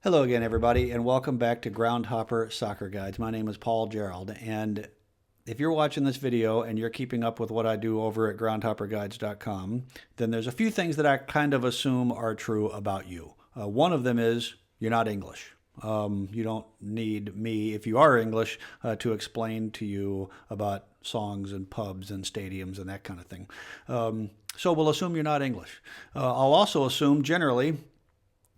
Hello again, everybody, and welcome back to Groundhopper Soccer Guides. My name is Paul Gerald, and if you're watching this video and you're keeping up with what I do over at groundhopperguides.com, then there's a few things that I kind of assume are true about you. One of them is you're not English. You don't need me, if you are English, to explain to you about songs and pubs and stadiums and that kind of thing. So we'll assume you're not English. I'll also assume generally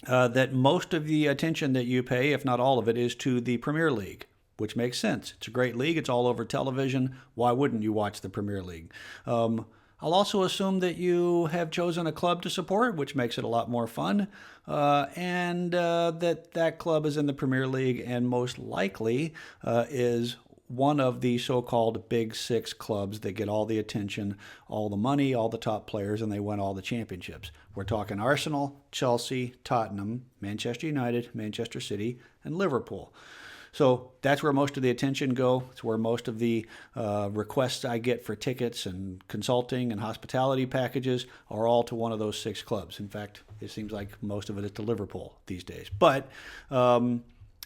that most of the attention that you pay, if not all of it, is to the Premier League, which makes sense. It's a great league. It's all over television. Why wouldn't you watch the Premier League? I'll also assume that you have chosen a club to support, which makes it a lot more fun, and that club is in the Premier League and most likely is one of the so-called Big Six clubs that get all the attention, all the money, all the top players, and they win all the championships. We're talking Arsenal, Chelsea, Tottenham, Manchester United, Manchester City, and Liverpool. So that's where most of the attention go. It's where most of the requests I get for tickets and consulting and hospitality packages are all to one of those six clubs. In fact, it seems like most of it is to Liverpool these days. But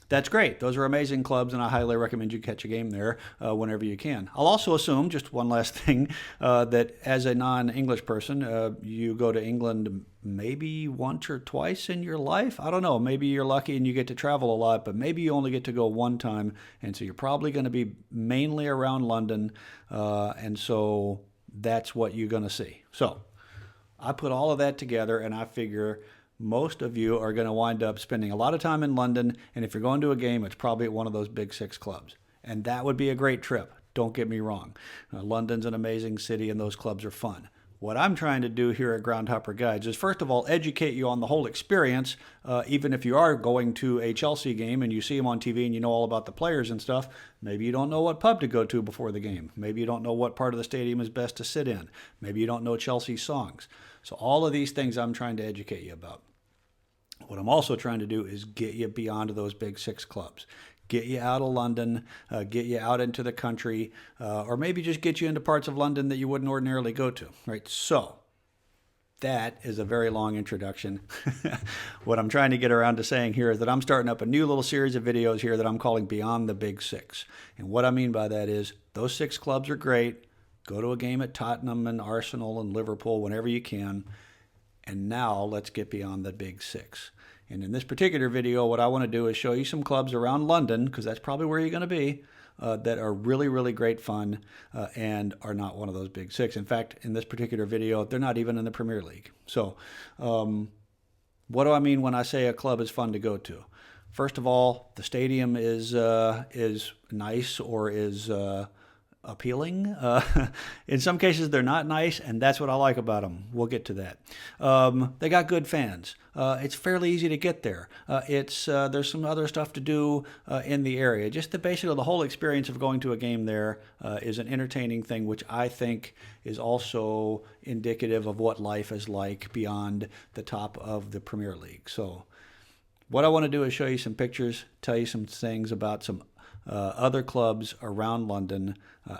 that's great. Those are amazing clubs, and I highly recommend you catch a game there whenever you can. I'll also assume, just one last thing, that as a non-English person, you go to England maybe once or twice in your life. I don't know. Maybe you're lucky and you get to travel a lot, but maybe you only get to go one time, and so you're probably going to be mainly around London, and so that's what you're going to see. So I put all of that together, and I figure most of you are going to wind up spending a lot of time in London, and if you're going to a game, it's probably at one of those Big Six clubs. And that would be a great trip. Don't get me wrong. London's an amazing city, and those clubs are fun. What I'm trying to do here at Groundhopper Guides is, first of all, educate you on the whole experience. Even if you are going to a Chelsea game and you see them on TV and you know all about the players and stuff, maybe you don't know what pub to go to before the game. Maybe you don't know what part of the stadium is best to sit in. Maybe you don't know Chelsea songs. So all of these things I'm trying to educate you about. What I'm also trying to do is get you beyond those Big Six clubs. Get you out of London, get you out into the country, or maybe just get you into parts of London that you wouldn't ordinarily go to, right? So that is a very long introduction. What I'm trying to get around to saying here is that I'm starting up a new little series of videos here that I'm calling Beyond the Big Six. And what I mean by that is those six clubs are great. Go to a game at Tottenham and Arsenal and Liverpool whenever you can. And now let's get beyond the Big Six. And in this particular video, what I want to do is show you some clubs around London, because that's probably where you're going to be, that are really, really great fun and are not one of those Big Six. In fact, in this particular video, they're not even in the Premier League. So what do I mean when I say a club is fun to go to? First of all, the stadium is nice or is appealing. In some cases, they're not nice, and that's what I like about them. We'll get to that. They got good fans. It's fairly easy to get there. There's some other stuff to do in the area. Just basically the whole experience of going to a game there is an entertaining thing, which I think is also indicative of what life is like beyond the top of the Premier League. So what I want to do is show you some pictures, tell you some things about some other clubs around London,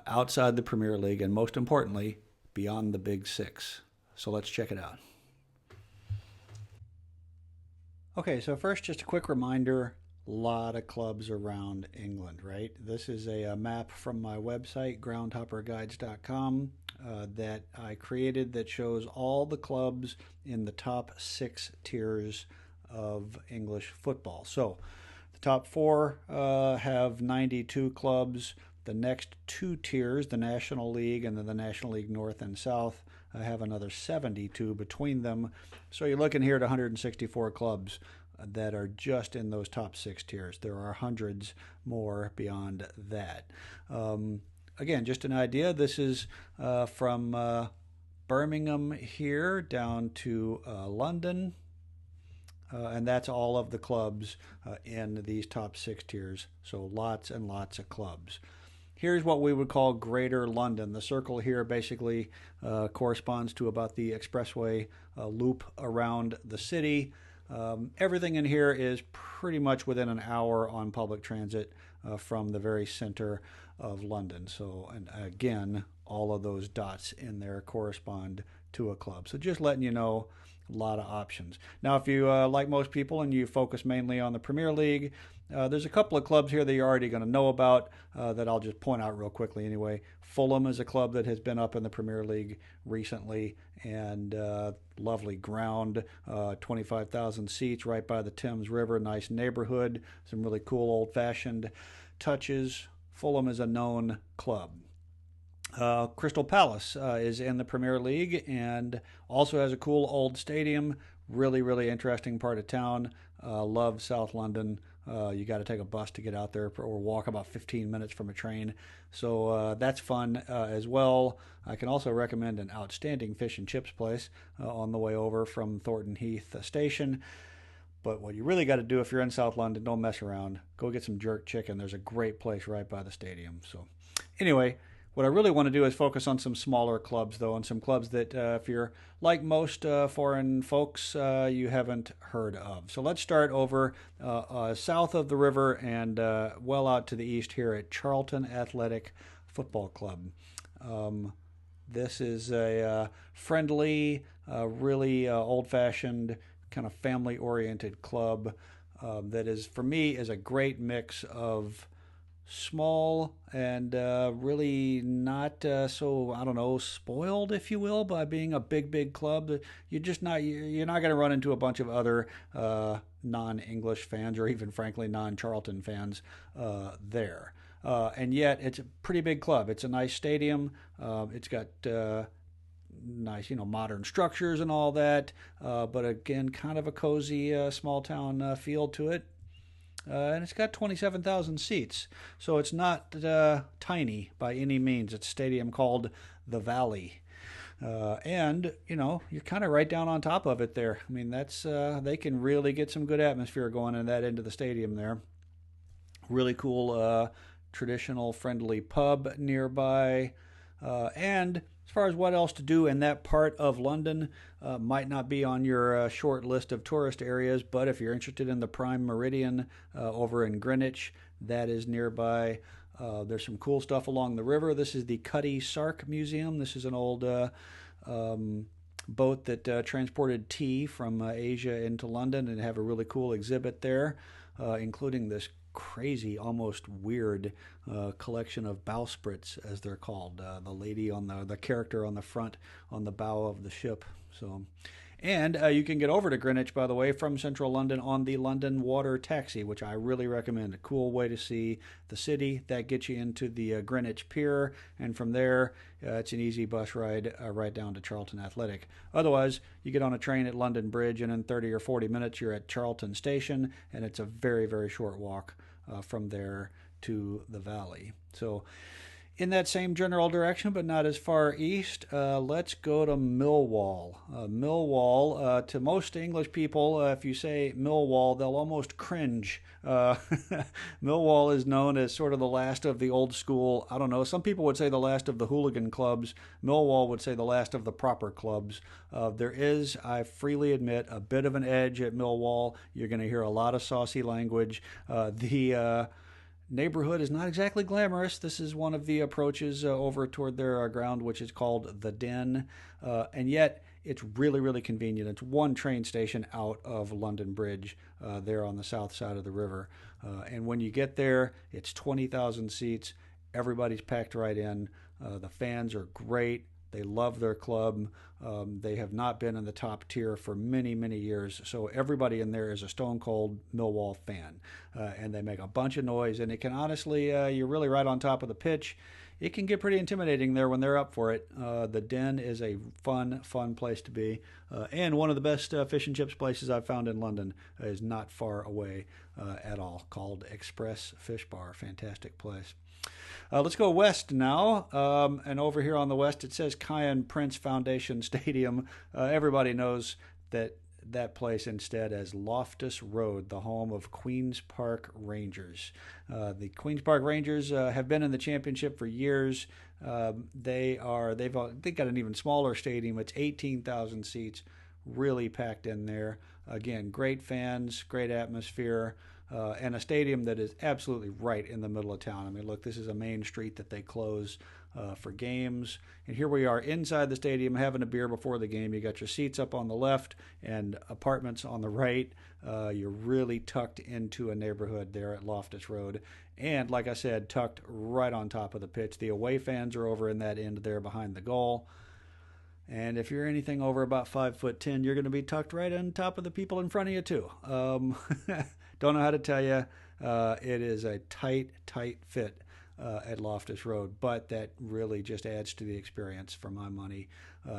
outside the Premier League, and most importantly, beyond the Big Six. So let's check it out. Okay, so first, just a quick reminder, a lot of clubs around England, right? This is a map from my website, groundhopperguides.com, that I created that shows all the clubs in the top six tiers of English football. So the top four have 92 clubs. The next two tiers, the National League and then the National League North and South, have another 72 between them. So you're looking here at 164 clubs that are just in those top six tiers. There are hundreds more beyond that. Again, just an idea. This is from Birmingham here down to London. And that's all of the clubs in these top six tiers. So lots and lots of clubs. Here's what we would call Greater London. The circle here basically corresponds to about the expressway loop around the city. Everything in here is pretty much within an hour on public transit from the very center of London. So, and again, all of those dots in there correspond to a club. So just letting you know A lot of options. Now, if you like most people and you focus mainly on the Premier League, there's a couple of clubs here that you're already going to know about that I'll just point out real quickly anyway. Fulham is a club that has been up in the Premier League recently, and lovely ground, 25,000 seats right by the Thames River, nice neighborhood, some really cool old-fashioned touches. Fulham is a known club. Crystal Palace is in the Premier League and also has a cool old stadium. Really, really interesting part of town. Love South London. You got to take a bus to get out there or walk about 15 minutes from a train. So that's fun as well. I can also recommend an outstanding fish and chips place on the way over from Thornton Heath Station. But what you really got to do if you're in South London, don't mess around. Go get some jerk chicken. There's a great place right by the stadium. So anyway, what I really want to do is focus on some smaller clubs, though, and some clubs that, if you're like most foreign folks, you haven't heard of. So let's start over south of the river and well out to the east here at Charlton Athletic Football Club. This is a friendly, really old-fashioned, kind of family-oriented club that is, for me, is a great mix of small and really not so, I don't know, spoiled, if you will, by being a big club. You're not going to run into a bunch of other non-English fans or even frankly non-Charlton fans there. And yet it's a pretty big club. It's a nice stadium. It's got nice, modern structures and all that. But again, kind of a cozy small town feel to it. And it's got 27,000 seats, so it's not tiny by any means. It's a stadium called the Valley, and you're kind of right down on top of it there. I mean, that's they can really get some good atmosphere going in that end of the stadium there. Really cool, traditional, friendly pub nearby, and as far as what else to do in that part of London, might not be on your short list of tourist areas, but if you're interested in the Prime Meridian over in Greenwich, that is nearby. There's some cool stuff along the river. This is the Cutty Sark Museum. This is an old boat that transported tea from Asia into London, and have a really cool exhibit there, including this crazy, almost weird collection of bowsprits, as they're called. The lady on the character on the front, on the bow of the ship. So, and you can get over to Greenwich, by the way, from central London on the London Water Taxi, which I really recommend. A cool way to see the city. That gets you into the Greenwich Pier, and from there, it's an easy bus ride right down to Charlton Athletic. Otherwise, you get on a train at London Bridge, and in 30 or 40 minutes, you're at Charlton Station, and it's a very, very short walk from there to the Valley. So, in that same general direction, but not as far east, let's go to Millwall. Millwall, to most English people, if you say Millwall, they'll almost cringe. Millwall is known as sort of the last of the old school, I don't know, some people would say the last of the hooligan clubs. Millwall would say the last of the proper clubs. There is, I freely admit, a bit of an edge at Millwall. You're going to hear a lot of saucy language. The neighborhood is not exactly glamorous. This is one of the approaches over toward their ground, which is called the Den, and yet it's really, really convenient. It's one train station out of London Bridge there on the south side of the river, and when you get there, it's 20,000 seats. Everybody's packed right in. The fans are great. They love their club. They have not been in the top tier for many, many years. So everybody in there is a stone cold Millwall fan. And they make a bunch of noise. And it can honestly, you're really right on top of the pitch. It can get pretty intimidating there when they're up for it. The Den is a fun place to be. And one of the best fish and chips places I've found in London is not far away at all, called Express Fish Bar. Fantastic place. Let's go west now, and over here on the west it says Cayenne Prince Foundation Stadium. Everybody knows that place instead as Loftus Road, the home of Queen's Park Rangers. The Queen's Park Rangers have been in the championship for years. They've got an even smaller stadium. It's 18,000 seats, really packed in there. Again, great fans, great atmosphere. and a stadium that is absolutely right in the middle of town. I mean, look, this is a main street that they close for games. And here we are inside the stadium having a beer before the game. You got your seats up on the left and apartments on the right. You're really tucked into a neighborhood there at Loftus Road. And like I said, tucked right on top of the pitch. The away fans are over in that end there behind the goal. And if you're anything over about 5'10", you're going to be tucked right on top of the people in front of you too. Don't know how to tell you. It is a tight fit at Loftus Road, but that really just adds to the experience for my money.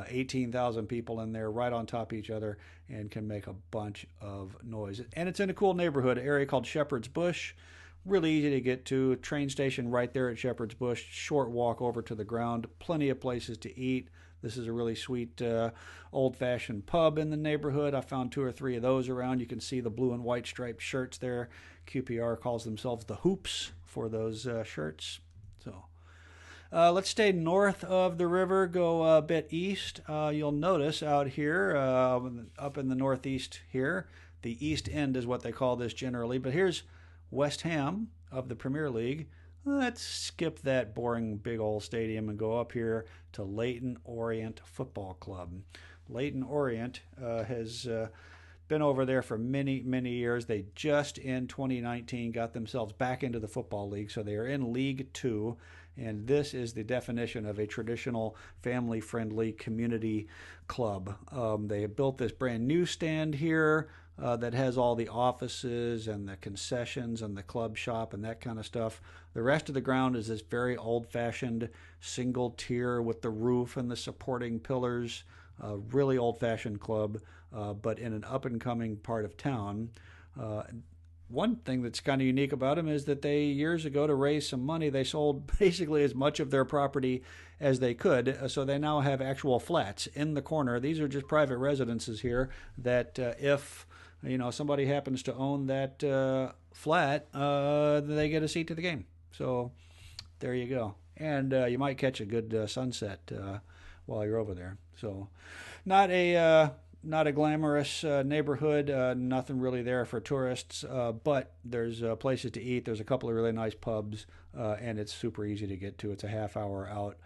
18,000 people in there right on top of each other and can make a bunch of noise. And it's in a cool neighborhood area called Shepherd's Bush. Really easy to get to. Train station right there at Shepherd's Bush. Short walk over to the ground. Plenty of places to eat. This is a really sweet old-fashioned pub in the neighborhood. I found 2 or 3 of those around. You can see the blue and white striped shirts there. QPR calls themselves the Hoops for those shirts. So let's stay north of the river, go a bit east. You'll notice out here, up in the northeast here, the East End is what they call this generally. But here's West Ham of the Premier League. Let's skip that boring big old stadium and go up here to Leyton Orient Football Club. Leyton Orient has been over there for many years. They just in 2019 got themselves back into the Football League, so they are in League 2, and this is the definition of a traditional family-friendly community club. They have built this brand new stand here that has all the offices and the concessions and the club shop and that kind of stuff. The rest of the ground is this very old-fashioned single tier with the roof and the supporting pillars. Really old-fashioned club, but in an up-and-coming part of town. One thing that's kind of unique about them is that they, years ago, to raise some money, they sold basically as much of their property as they could. So they now have actual flats in the corner. These are just private residences here that if somebody happens to own that flat, they get a seat to the game. So there you go. And you might catch a good sunset while you're over there. So not a glamorous neighborhood, nothing really there for tourists, but there's places to eat. There's a couple of really nice pubs, and it's super easy to get to. It's a half hour out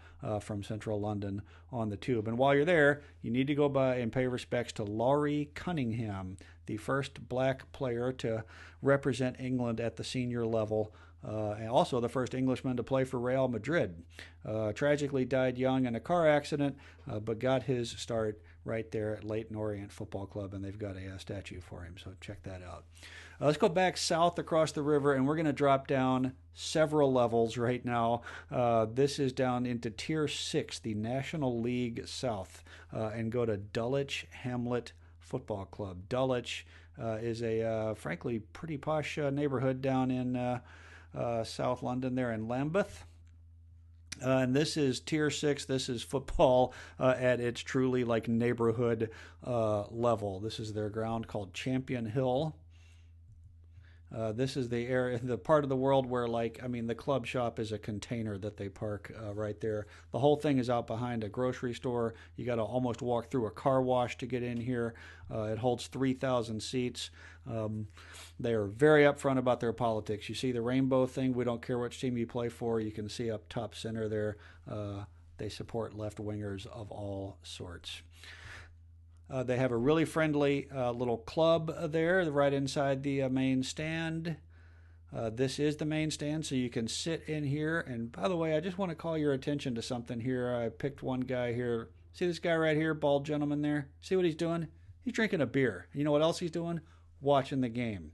from central London on the tube. And while you're there, you need to go by and pay respects to Laurie Cunningham, the first black player to represent England at the senior level, and also the first Englishman to play for Real Madrid. Tragically died young in a car accident, but got his start right there at Leyton Orient Football Club, and they've got a statue for him, so check that out. Let's go back south across the river, and we're going to drop down several levels right now. This is down into Tier 6, the National League South, and go to Dulwich Hamlet Football Club. Dulwich is a, frankly, pretty posh neighborhood down in South London there in Lambeth. And this is Tier 6. This is football at its truly like neighborhood level. This is their ground called Champion Hill. This is the area, the part of the world where, the club shop is a container that they park right there. The whole thing is out behind a grocery store. You got to almost walk through a car wash to get in here. It holds 3,000 seats. They are very upfront about their politics. You see the rainbow thing. We don't care which team you play for. You can see up top center there. They support left-wingers of all sorts. They have a really friendly little club there right inside the main stand. This is the main stand, so you can sit in here. And by the way, I just want to call your attention to something here. I picked one guy here. See this guy right here, bald gentleman there? See what he's doing? He's drinking a beer. You know what else he's doing? Watching the game.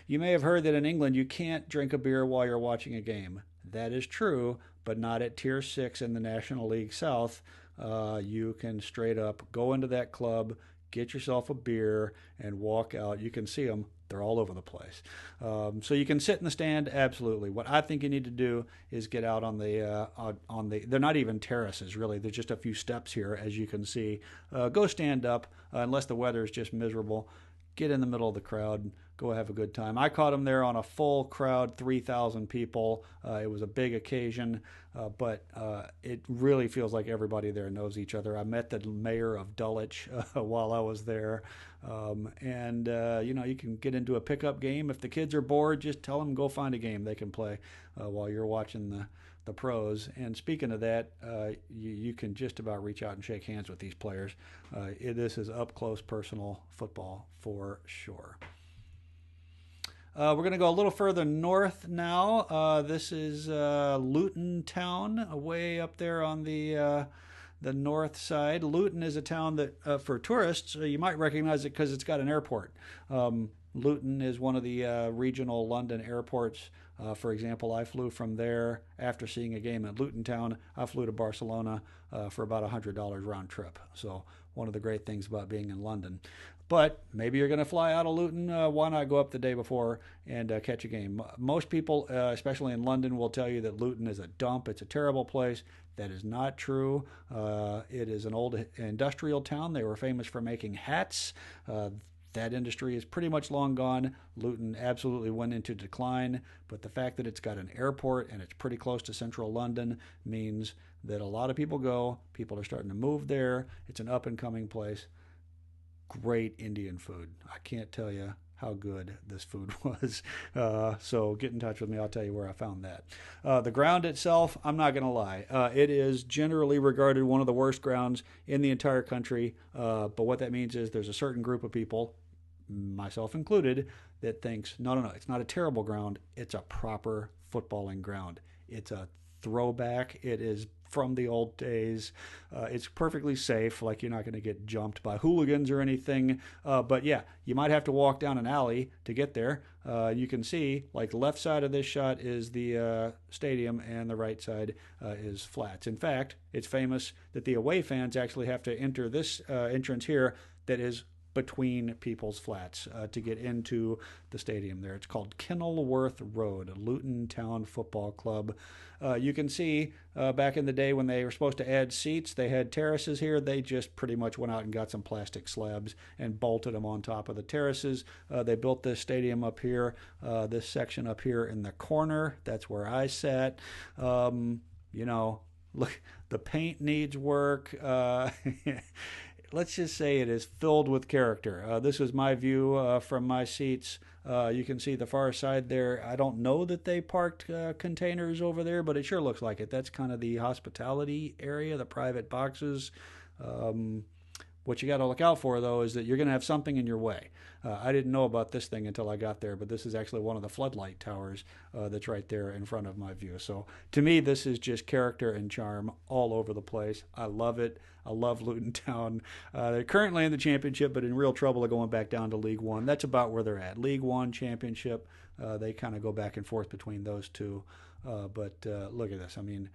You may have heard that in England you can't drink a beer while you're watching a game. That is true, but not at Tier 6 in the National League South. You can straight up go into that club, get yourself a beer, and walk out. You can see them. They're all over the place. So you can sit in the stand, absolutely. What I think you need to do is get out on the they're not even terraces, really. There's just a few steps here, as you can see. Go stand up, unless the weather is just miserable. Get in the middle of the crowd, go have a good time. I caught them there on a full crowd, 3,000 people. It was a big occasion, but it really feels like everybody there knows each other. I met the mayor of Dulwich while I was there. And you can get into a pickup game. If the kids are bored, just tell them go find a game they can play while you're watching the pros. And speaking of that, you can just about reach out and shake hands with these players. This is up close personal football for sure. We're going to go a little further north now. This is Luton Town, way up there on the north side. Luton is a town that, for tourists, you might recognize it because it's got an airport. Luton is one of the regional London airports. For example, I flew from there after seeing a game at Luton Town. I flew to Barcelona for about $100 round trip. So one of the great things about being in London. But maybe you're going to fly out of Luton. Why not go up the day before and catch a game? Most people, especially in London, will tell you that Luton is a dump. It's a terrible place. That is not true. It is an old industrial town. They were famous for making hats. That industry is pretty much long gone. Luton absolutely went into decline, but the fact that it's got an airport and it's pretty close to central London means that a lot of people go. People are starting to move there. It's an up-and-coming place. Great Indian food. I can't tell you how good this food was. So get in touch with me. I'll tell you where I found that. The ground itself, I'm not going to lie. It is generally regarded one of the worst grounds in the entire country. But what that means is there's a certain group of people, myself included, that thinks, no, it's not a terrible ground. It's a proper footballing ground. It's a throwback. It is from the old days. It's perfectly safe, like you're not going to get jumped by hooligans or anything. But yeah, you might have to walk down an alley to get there. You can see, like, the left side of this shot is the stadium and the right side is flats. In fact, it's famous that the away fans actually have to enter this entrance here that is between people's flats to get into the stadium there. It's called Kenilworth Road, Luton Town Football Club. You can see back in the day when they were supposed to add seats, they had terraces here. They just pretty much went out and got some plastic slabs and bolted them on top of the terraces. They built this stadium up here, this section up here in the corner. That's where I sat. Look, the paint needs work. Let's just say it is filled with character. This is my view from my seats. You can see the far side there. I don't know that they parked containers over there, but it sure looks like it. That's kind of the hospitality area, the private boxes. What you got to look out for, though, is that you're going to have something in your way. I didn't know about this thing until I got there, but this is actually one of the floodlight towers that's right there in front of my view. So to me, this is just character and charm all over the place. I love it. I love Luton Town. They're currently in the championship, but in real trouble of going back down to League One. That's about where they're at. League One, championship, they kind of go back and forth between those two. But look at this. I mean,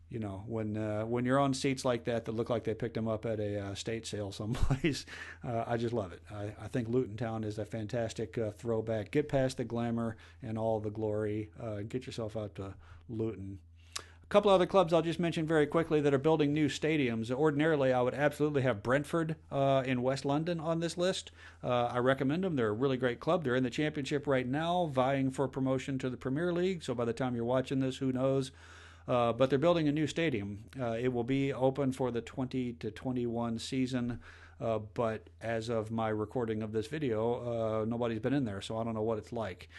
when you're on seats like that look like they picked them up at a estate sale someplace, I just love it. I think Luton Town is a fantastic throwback. Get past the glamour and all the glory. Get yourself out to Luton. A couple other clubs I'll just mention very quickly that are building new stadiums. Ordinarily, I would absolutely have Brentford in West London on this list. I recommend them. They're a really great club. They're in the championship right now, vying for promotion to the Premier League. So by the time you're watching this, who knows? But they're building a new stadium. It will be open for the 20 to 21 season, but as of my recording of this video, nobody's been in there, so I don't know what it's like.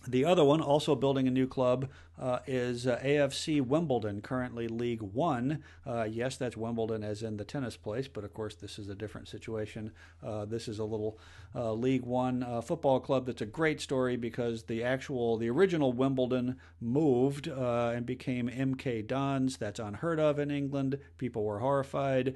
The other one, also building a new club, is AFC Wimbledon, currently League One. Yes, that's Wimbledon as in the tennis place, but of course this is a different situation. This is a little League One football club that's a great story because the original Wimbledon moved and became MK Dons. That's unheard of in England. People were horrified.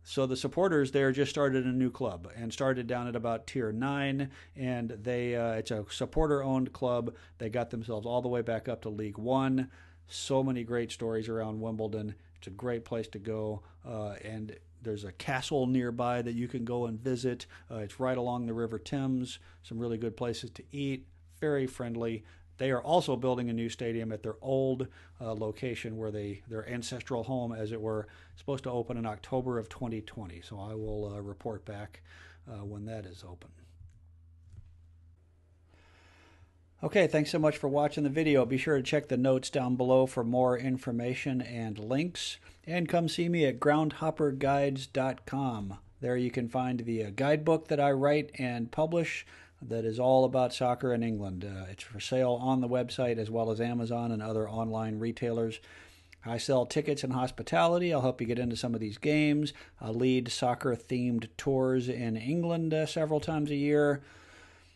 So the supporters there just started a new club and started down at about Tier 9, and it's a supporter-owned club. They got themselves all the way back up to League One. So many great stories around Wimbledon. It's a great place to go, and there's a castle nearby that you can go and visit. It's right along the River Thames. Some really good places to eat. Very friendly. They are also building a new stadium at their old location where their ancestral home, as it were, supposed to open in October of 2020. So I will report back when that is open. Okay, thanks so much for watching the video. Be sure to check the notes down below for more information and links. And come see me at groundhopperguides.com. There you can find the guidebook that I write and publish that is all about soccer in England. It's for sale on the website as well as Amazon and other online retailers. I sell tickets and hospitality. I'll help you get into some of these games. I lead soccer-themed tours in England several times a year.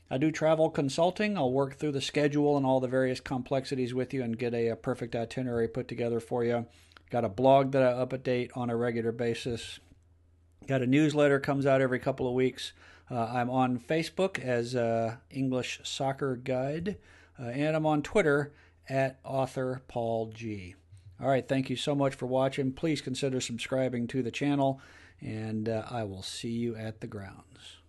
I do travel consulting. I'll work through the schedule and all the various complexities with you and get a perfect itinerary put together for you. Got a blog that I update on a regular basis. Got a newsletter, comes out every couple of weeks. I'm on Facebook as English Soccer Guide, and I'm on Twitter at author Paul G. All right, thank you so much for watching. Please consider subscribing to the channel, and I will see you at the grounds.